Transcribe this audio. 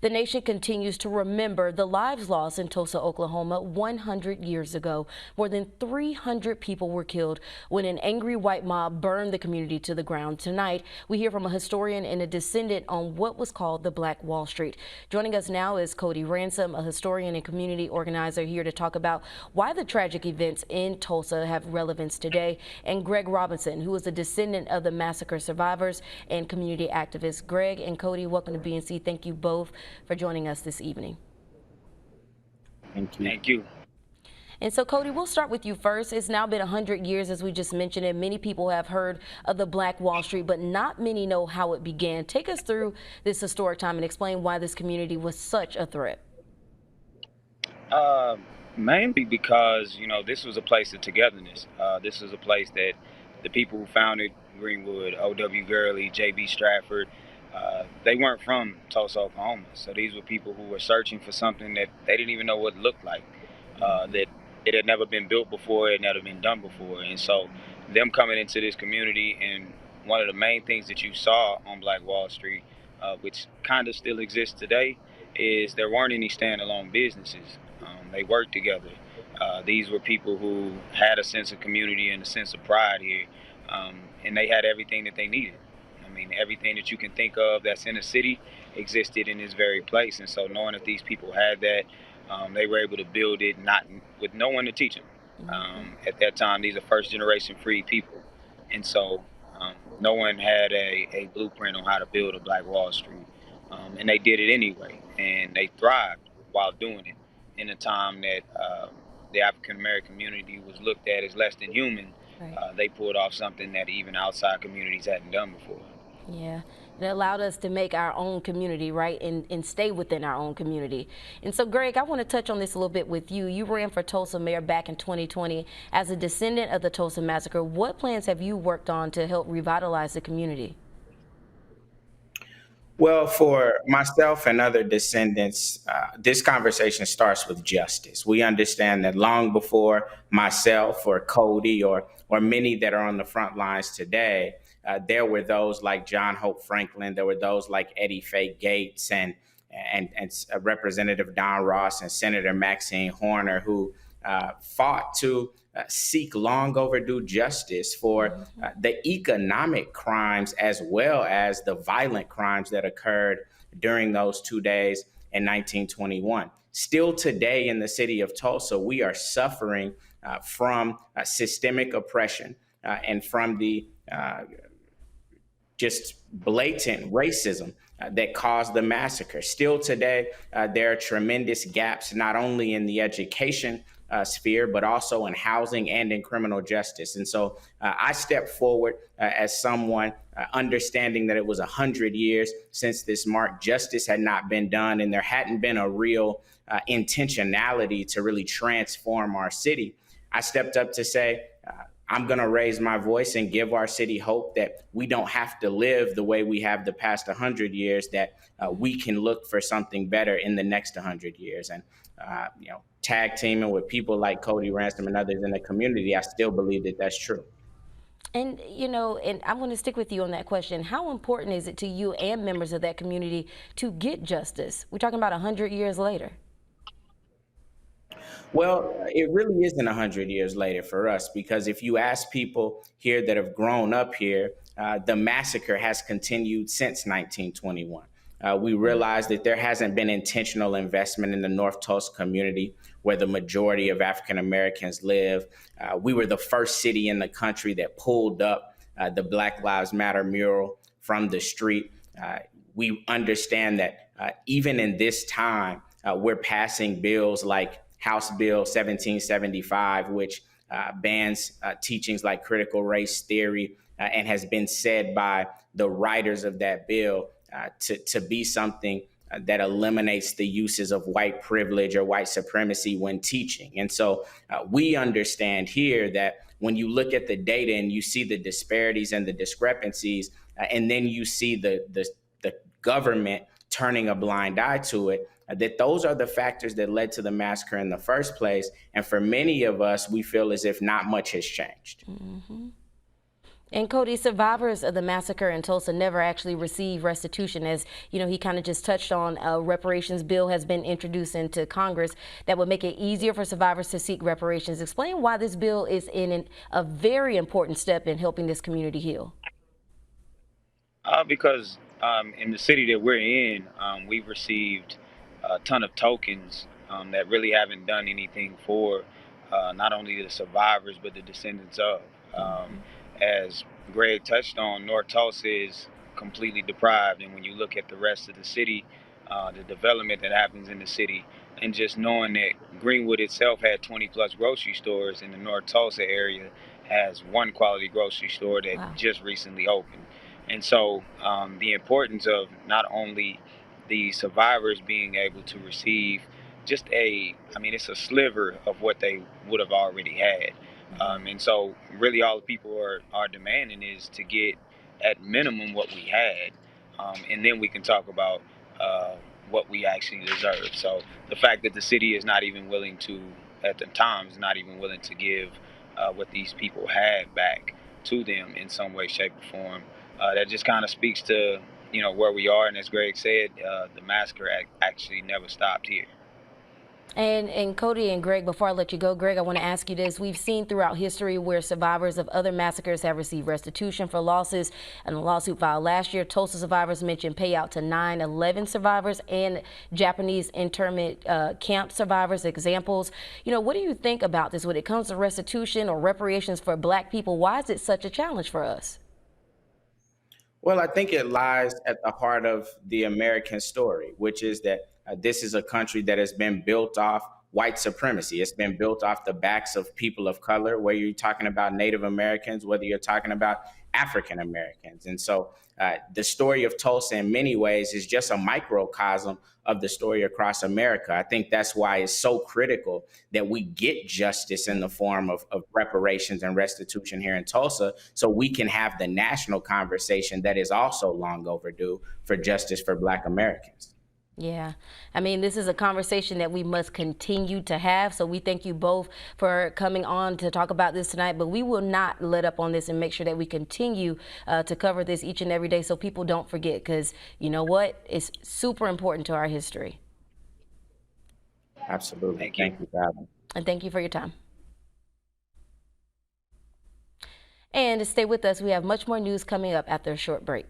The nation continues to remember the lives lost in Tulsa, Oklahoma 100 years ago. More than 300 people were killed when an angry white mob burned the community to the ground. Tonight, we hear from a historian and a descendant on what was called the Black Wall Street. Joining us now is Cody Ransom, a historian and community organizer, here to talk about why the tragic events in Tulsa have relevance today, and Greg Robinson, who is a descendant of the massacre survivors and community activist. Greg and Cody, welcome to BNC. Thank you both for joining us this evening. Thank you. Thank you. And so, Cody, we'll start with you first. It's now been 100 years, as we just mentioned, and many people have heard of the Black Wall Street, but not many know how it began. Take us through this historic time and explain why this community was such a threat. Mainly because, this was a place of togetherness. This was a place that the people who founded Greenwood, O.W. Gurley, J.B. Stratford, they weren't from Tulsa, Oklahoma. So these were people who were searching for something that they didn't even know what it looked like, that it had never been built before, it had never been done before. And so them coming into this community, and one of the main things that you saw on Black Wall Street, which kind of still exists today, is there weren't any standalone businesses. They worked together. These were people who had a sense of community and a sense of pride here, and they had everything that they needed. I mean, everything that you can think of that's in a city existed in this very place. And so knowing that these people had that, they were able to build it not with no one to teach them. At that time, these are first generation free people. And so no one had a blueprint on how to build a Black Wall Street. And they did it anyway. And they thrived while doing it in a time that the African American community was looked at as less than human. Right. They pulled off something that even outside communities hadn't done before. Yeah, it allowed us to make our own community, right, and stay within our own community. And so, Greg, I want to touch on this a little bit with you. You ran for Tulsa mayor back in 2020. As a descendant of the Tulsa Massacre, what plans have you worked on to help revitalize the community? Well, for myself and other descendants, this conversation starts with justice. We understand that long before myself or Cody or many that are on the front lines today, there were those like John Hope Franklin. There were those like Eddie Faye Gates and Representative Don Ross and Senator Maxine Horner, who fought to seek long overdue justice for the economic crimes as well as the violent crimes that occurred during those 2 days in 1921. Still today in the city of Tulsa, we are suffering from systemic oppression and from the just blatant racism that caused the massacre. Still today, there are tremendous gaps, not only in the education sphere, but also in housing and in criminal justice. And so I stepped forward as someone understanding that it was 100 years since this mark. Justice had not been done, and there hadn't been a real intentionality to really transform our city. I stepped up to say, I'm going to raise my voice and give our city hope that we don't have to live the way we have the past 100 years, that we can look for something better in the next 100 years. And, tag teaming with people like Cody Ransom and others in the community, I still believe that that's true. And, and I'm going to stick with you on that question. How important is it to you and members of that community to get justice? We're talking about 100 years later. Well, it really isn't 100 years later for us, because if you ask people here that have grown up here, the massacre has continued since 1921. We realize that there hasn't been intentional investment in the North Tulsa community, where the majority of African Americans live. We were the first city in the country that pulled up the Black Lives Matter mural from the street. We understand that even in this time, we're passing bills like House Bill 1775, which bans teachings like critical race theory, and has been said by the writers of that bill to be something that eliminates the uses of white privilege or white supremacy when teaching. And so we understand here that when you look at the data and you see the disparities and the discrepancies, and then you see the government turning a blind eye to it, that those are the factors that led to the massacre in the first place. And for many of us, we feel as if not much has changed. Mm-hmm. And Cody, survivors of the massacre in Tulsa never actually received restitution. As you know, he kind of just touched on a reparations bill has been introduced into Congress that would make it easier for survivors to seek reparations. Explain why this bill is a very important step in helping this community heal. Because in the city that we're in, we've received a ton of tokens that really haven't done anything for not only the survivors but the descendants of. As Greg touched on, North Tulsa is completely deprived, and when you look at the rest of the city, the development that happens in the city, and just knowing that Greenwood itself had 20 plus grocery stores, in the North Tulsa area has one quality grocery store that Wow. just recently opened. And so the importance of not only the survivors being able to receive just it's a sliver of what they would have already had. And so really all the people are demanding is to get at minimum what we had. And then we can talk about what we actually deserve. So the fact that the city is not even willing to, at the time, is not even willing to give what these people had back to them in some way, shape, or form, that just kind of speaks to where we are. And as Greg said, the massacre actually never stopped here. And Cody and Greg, before I let you go, Greg, I want to ask you this. We've seen throughout history where survivors of other massacres have received restitution for losses. And the lawsuit filed last year, Tulsa survivors mentioned payout to 9/11 survivors and Japanese internment camp survivors examples. You know, what do you think about this when it comes to restitution or reparations for Black people? Why is it such a challenge for us? Well, I think it lies at the heart of the American story, which is that this is a country that has been built off white supremacy. It's been built off the backs of people of color, whether you're talking about Native Americans, whether you're talking about African Americans. And so the story of Tulsa, in many ways, is just a microcosm of the story across America. I think that's why it's so critical that we get justice in the form of reparations and restitution here in Tulsa, so we can have the national conversation that is also long overdue for justice for Black Americans. Yeah, I mean, this is a conversation that we must continue to have. So we thank you both for coming on to talk about this tonight. But we will not let up on this and make sure that we continue to cover this each and every day so people don't forget, because you know what? It's super important to our history. Absolutely. Thank you. Thank you for having me. And thank you for your time. And to stay with us, we have much more news coming up after a short break.